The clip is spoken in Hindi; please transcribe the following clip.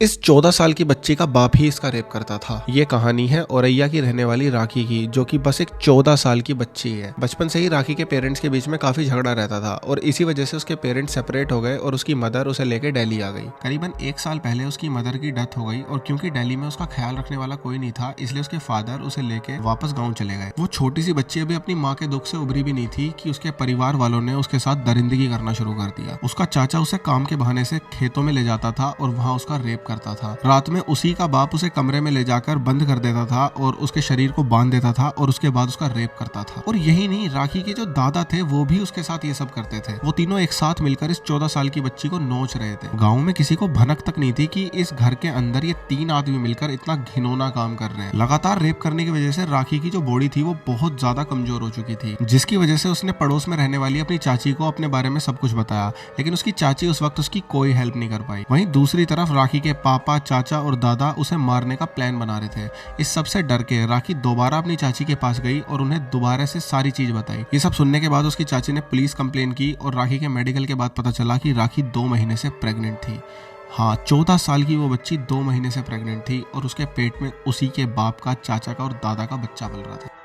इस 14 साल की बच्ची का बाप ही इसका रेप करता था। ये कहानी है औरैया की रहने वाली राखी की, जो कि बस एक 14 साल की बच्ची है। बचपन से ही राखी के पेरेंट्स के बीच में काफी झगड़ा रहता था और इसी वजह से उसके पेरेंट्स सेपरेट हो गए और उसकी मदर उसे लेके दिल्ली आ गई। करीबन 1 साल पहले उसकी मदर की डेथ हो गई और क्योंकि दिल्ली में उसका ख्याल रखने वाला कोई नहीं था, इसलिए उसके फादर उसे लेके वापस गाँव चले गए। वो छोटी सी बच्ची अभी अपनी माँ के दुख से उभरी भी नहीं थी कि उसके परिवार वालों ने उसके साथ दरिंदगी करना शुरू कर दिया। उसका चाचा उसे काम के बहाने से खेतों में ले जाता था और वहाँ उसका रेप करता था। रात में उसी का बाप उसे कमरे में ले जाकर बंद कर देता था और उसके शरीर को बांध देता था और उसके बाद उसका रेप करता था। और यही नहीं, राखी के जो दादा थे वो भी उसके साथ ये सब करते थे। वो तीनों एक साथ मिलकर इस 14 साल की बच्ची को नोच रहे थे। गाँव में किसी को भनक तक नहीं थी कि इस घर के अंदर ये 3 आदमी मिलकर इतना घिनौना काम कर रहे हैं। लगातार रेप करने की वजह से राखी की जो बॉडी थी वो बहुत ज्यादा कमजोर हो चुकी थी, जिसकी वजह से उसने पड़ोस में रहने वाली अपनी चाची को अपने बारे में सब कुछ बताया, लेकिन उसकी चाची उस वक्त उसकी कोई हेल्प नहीं कर पाई। वहीं दूसरी तरफ राखी के पापा, चाचा और दादा उसे मारने का प्लान बना रहे थे। इस सब से डर के राखी दोबारा अपनी चाची के पास गई और उन्हें दोबारा से सारी चीज बताई। ये सब सुनने के बाद उसकी चाची ने पुलिस कंप्लेन की और राखी के मेडिकल के बाद पता चला कि राखी 2 महीने से प्रेग्नेंट थी। हाँ, 14 साल की वो बच्ची 2 महीने से प्रेग्नेंट थी और उसके पेट में उसी के बाप का, चाचा का और दादा का बच्चा पल रहा था।